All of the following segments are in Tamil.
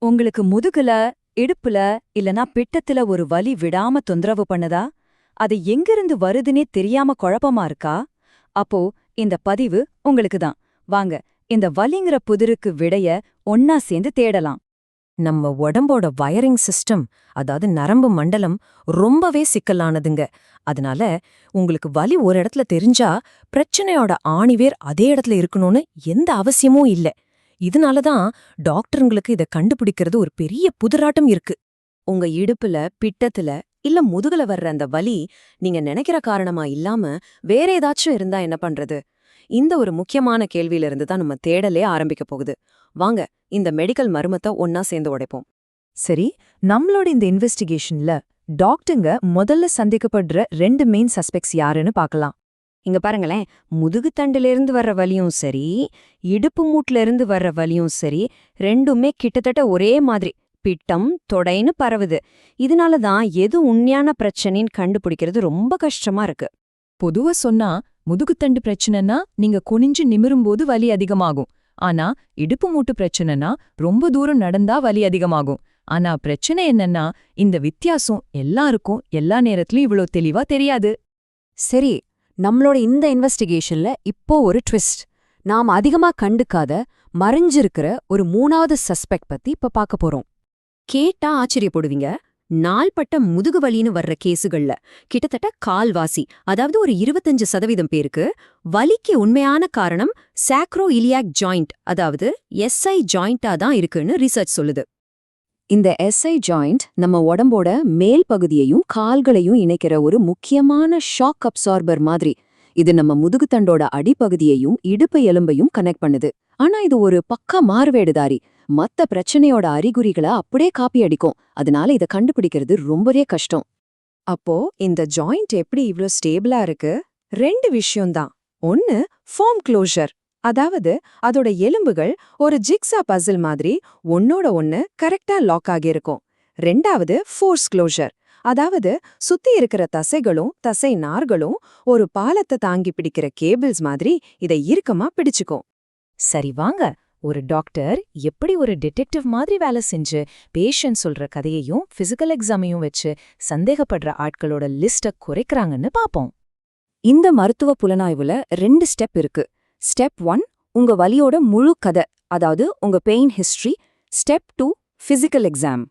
உங்களுக்கு முதுகுல, இடுப்புல இல்லனா பிட்டத்துல ஒரு வலி விடாம தொந்தரவு பண்ணுதா? அது எங்கிருந்து வருதுன்னே தெரியாம குழப்பமா இருக்கா? அப்போ இந்த பதிவு உங்களுக்கு தான். வாங்க, இந்த வலிங்கிற புதிருக்கு விடைய ஒன்னா சேர்ந்து தேடலாம். நம்ம உடம்போட வயரிங் சிஸ்டம், அதாவது நரம்பு மண்டலம் ரொம்பவே சிக்கலானதுங்க. அதனால உங்களுக்கு வலி ஒரு இடத்துல தெரிஞ்சா பிரச்சனையோட ஆணிவேர் அதே இடத்துல இருக்கணும்னு எந்த அவசியமும் இல்ல. இதனாலதான் டாக்டருங்களுக்கு இத கண்டுபிடிக்கிறது ஒரு பெரிய புதிராட்டம் இருக்கு. உங்க இடுப்புல, பிட்டத்துல இல்ல முதுகுல வர்ற அந்த வலி நீங்க நினைக்கிற காரணமா இல்லாம வேற ஏதாச்சும் இருந்தா என்ன பண்றது? இந்த ஒரு முக்கியமான கேள்வியில இருந்து தான் நம்ம தேடலே ஆரம்பிக்க போகுது. வாங்க, இந்த மெடிக்கல் மர்மத்தை ஒன்னா சேர்ந்து உடைப்போம். சரி, நம்மளோட இந்த இன்வெஸ்டிகேஷன்ல டாக்டருங்க முதல்ல சந்தேகப்படுற 2 மெயின் சஸ்பெக்ட்ஸ் யாருன்னு பார்க்கலாம். இங்க பாருங்களேன், முதுகுத்தண்டிலிருந்து வர்ற வலியும் சரி, இடுப்பு மூட்டுல இருந்து வர்ற வலியும் சரி, ரெண்டுமே கிட்டத்தட்ட ஒரே மாதிரி பிட்டம், தொடைன்னு பரவுது. இதனால தான் எது உண்மையான பிரச்சனைன்னு கண்டுபிடிக்கிறது ரொம்ப கஷ்டமா இருக்கு. பொதுவா சொன்னா முதுகுத்தண்டு பிரச்சனைனா நீங்க குனிஞ்சு நிமிரும்போது வலி அதிகமாகும். ஆனா இடுப்பு மூட்டு பிரச்சனைனா ரொம்ப தூரம் நடந்தா வலி அதிகமாகும். ஆனா பிரச்சனை என்னன்னா இந்த வித்தியாசம் எல்லாருக்கும் எல்லா நேரத்திலும் இவ்ளோ தெளிவா தெரியாது. சரி, நம்மளோட இந்த இன்வெஸ்டிகேஷன்ல இப்போ ஒரு ட்விஸ்ட். நாம் அதிகமா கண்டுக்காத மறைஞ்சிருக்கிற ஒரு 3வது சஸ்பெக்ட் பத்தி இப்ப பார்க்க போறோம். கேட்டா ஆச்சரியப்படுவீங்க. நாள்பட்ட முதுகு வலின்னு வர்ற கேசுகள்ல கிட்டத்தட்ட கால்வாசி, அதாவது ஒரு 25% பேருக்கு வலிக்கு உண்மையான காரணம் சாக்ரோ இலியாக் ஜாயிண்ட், அதாவது எஸ்ஐ ஜாயிண்டா தான் இருக்குன்னு ரிசர்ச் சொல்லுது. இந்த எஸ்ஐ ஜாயிண்ட் நம்ம உடம்போட மேல் பகுதியையும் கால்களையும் இணைக்கிற ஒரு முக்கியமான ஷாக் அப்சார்பர் மாதிரி. இது நம்ம முதுகுத்தண்டோட அடிப்பகுதியையும் இடுப்பு எலும்பையும் கனெக்ட் பண்ணுது. ஆனா இது ஒரு பக்கா மாறுவேடுதாரி. மத்த பிரச்சனையோட அறிகுறிகளை அப்படியே காப்பி அடிக்கும். அதனால இதை கண்டுபிடிக்கிறது ரொம்பவே கஷ்டம். அப்போ இந்த ஜாயிண்ட் எப்படி இவ்ளோ ஸ்டேபிளா இருக்கு? 2 விஷயம்தான். ஒன்னு ஃபார்ம் க்ளோஷர், அதாவது அதோட எலும்புகள் ஒரு ஜிக்ஸா பசில் மாதிரி ஒன்னோட ஒன்னு கரெக்டா லாக் ஆகியிருக்கும். 2வது ஃபோர்ஸ் க்ளோஷர், அதாவது சுத்தி இருக்கிற தசைகளும் தசை நார்களும் ஒரு பாலத்தை தாங்கி பிடிக்கிற கேபிள்ஸ் மாதிரி இதை இறுக்கமா பிடிச்சுக்கும். சரி வாங்க, ஒரு டாக்டர் எப்படி ஒரு டிடெக்டிவ் மாதிரி வேலை செஞ்சு பேஷண்ட் சொல்ற கதையையும் பிசிக்கல் எக்ஸாமையும் வச்சு சந்தேகப்படுற ஆட்களோட லிஸ்ட குறைக்கிறாங்கன்னு பாப்போம். இந்த மருத்துவ புலனாய்வுல 2 ஸ்டெப் இருக்கு. ஸ்டெப் 1 உங்க வலியோட முழு கதை, அதாவது உங்க pain history. Step 2 physical exam.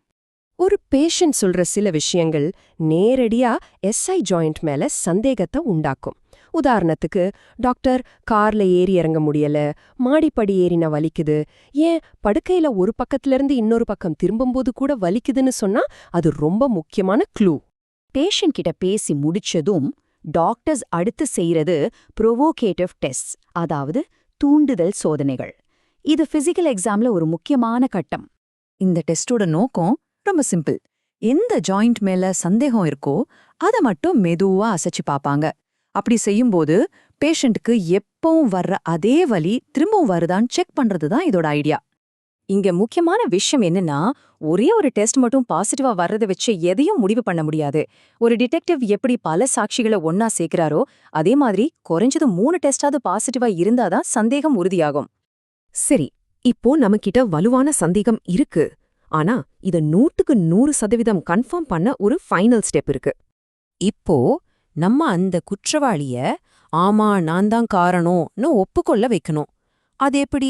ஒரு பேஷண்ட் சொல்ற சில விஷயங்கள் நேரடியா எஸ்ஐ ஜாயிண்ட் மேல சந்தேகத்தை உண்டாக்கும். உதாரணத்துக்கு, டாக்டர் கார்ல ஏறி இறங்க முடியல, மாடிப்படி ஏறின வலிக்குது, ஏன் படுக்கையில ஒரு பக்கத்துல இருந்து இன்னொரு பக்கம் திரும்பும்போது கூட வலிக்குதுன்னு சொன்னா அது ரொம்ப முக்கியமான க்ளூ. பேஷண்ட் கிட்ட பேசி முடிச்சதும் டாக்டர்ஸ் அடுத்து செய்யறது ப்ரொவோகேட்டிவ் டெஸ்ட், அதாவது தூண்டுதல் சோதனைகள். இது பிசிக்கல் எக்ஸாம்ல ஒரு முக்கியமான கட்டம். இந்த டெஸ்டோட நோக்கம் ரொம்ப சிம்பிள். எந்த ஜாயிண்ட் மேல சந்தேகம் இருக்கோ அதை மட்டும் மெதுவா அசைச்சு பாப்பாங்க. அப்படி செய்யும்போது பேஷண்ட்டுக்கு எப்பவும் வர்ற அதே வலி திரும்பவும் வருதான்னு செக் பண்றதுதான் இதோட ஐடியா. இங்க முக்கியமான விஷயம் என்னன்னா, ஒரே ஒரு டெஸ்ட் மட்டும் பாசிட்டிவா வர்றதை வச்சு எதையும் முடிவு பண்ண முடியாது. ஒரு டிடெக்டிவ் எப்படி பல சாட்சிகளை ஒன்னா சேர்க்கிறாரோ அதே மாதிரி குறைஞ்சது 3 டெஸ்டாவது பாசிட்டிவா இருந்தாதான் சந்தேகம் உறுதியாகும். சரி, இப்போ நம்மகிட்ட வலுவான சந்தேகம் இருக்கு. ஆனா இத 100க்கு 100% கன்ஃபார்ம் பண்ண ஒரு ஃபைனல் ஸ்டெப் இருக்கு. இப்போ நம்ம அந்த குற்றவாளிய ஆமா நான் தான் காரணம்னு ஒப்புக்கொள்ள வைக்கணும். அது எப்படி?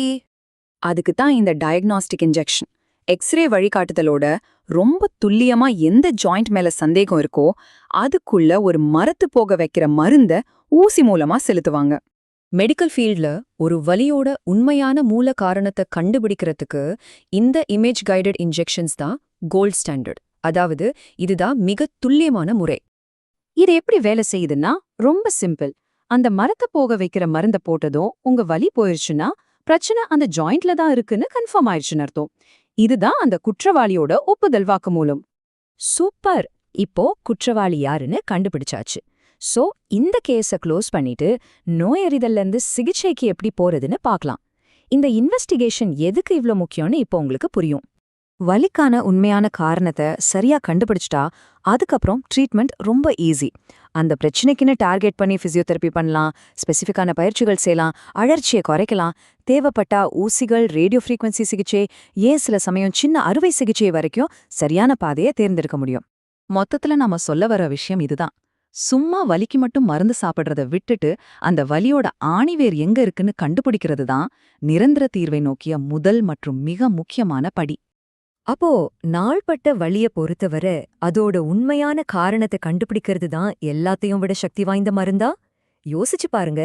அதுக்கு தான் இந்த டயக்னாஸ்டிக் இன்ஜெக்ஷன். எக்ஸ்ரே வழிகாட்டுதலோட ரொம்ப துல்லியமா எந்த ஜாயிண்ட் மேல சந்தேகம் இருக்கோ அதுக்குள்ள ஒரு மரத்து போக வைக்கிற மருந்த ஊசி மூலமா செலுத்துவாங்க. மெடிக்கல் ஃபீல்ட்ல ஒரு வலியோட உண்மையான மூல காரணத்தை கண்டுபிடிக்கிறதுக்கு இந்த இமேஜ் கைடட் இன்ஜெக்ஷன்ஸ் தான் கோல்ட் ஸ்டாண்டர்ட். அதாவது இதுதான் மிக துல்லியமான முறை. இது எப்படி வேலை செய்யுதுன்னா ரொம்ப சிம்பிள். அந்த மரத்தை போக வைக்கிற மருந்த போட்டதும் உங்க வலி போயிருச்சுன்னா பிரச்சனை அந்த ஜாயிண்ட்ல தான் இருக்குன்னு கன்ஃபார்ம் ஆயிடுச்சுன்னு அர்த்தம். இதுதான் அந்த குற்றவாளியோட ஒப்புதல் வாக்குமூலம். சூப்பர்! இப்போ குற்றவாளி யாருன்னு கண்டுபிடிச்சாச்சு. சோ இந்த கேஸை க்ளோஸ் பண்ணிட்டு நோயறிதல்ல இருந்து சிகிச்சைக்கு எப்படி போறதுன்னு பார்க்கலாம். இந்த இன்வெஸ்டிகேஷன் எதுக்கு இவ்ளோ முக்கியம்னு இப்போ உங்களுக்கு புரியும். வலிக்கான உண்மையான காரணத்தை சரியா கண்டுபிடிச்சிட்டா அதுக்கப்புறம் ட்ரீட்மெண்ட் ரொம்ப ஈஸி. அந்த பிரச்சனைக்குன்னு டார்கெட் பண்ணி பிசியோதெரப்பி பண்ணலாம், ஸ்பெசிஃபிக்கான பயிற்சிகள் செய்யலாம், அழற்சியை குறைக்கலாம், தேவைப்பட்டா ஊசிகள், ரேடியோ ஃப்ரீக்வன்சி சிகிச்சை, ஏன் சில சமயம் சின்ன அறுவை சிகிச்சை வரைக்கும் சரியான பாதையை தேர்ந்தெடுக்க முடியும். மொத்தத்துல நாம சொல்ல வர விஷயம் இதுதான். சும்மா வலிக்கு மட்டும் மருந்து சாப்பிடுறத விட்டுட்டு அந்த வலியோட ஆணிவேர் எங்க இருக்குன்னு கண்டுபிடிக்கிறது தான் நிரந்தர தீர்வை நோக்கிய முதல் மற்றும் மிக முக்கியமான படி. அப்போ நாள்பட்ட வலிய பொறுத்தவரை அதோட உண்மையான காரணத்தை கண்டுபிடிக்கிறது தான் எல்லாத்தையும் விட சக்தி வாய்ந்த மருந்தா? யோசிச்சு பாருங்க.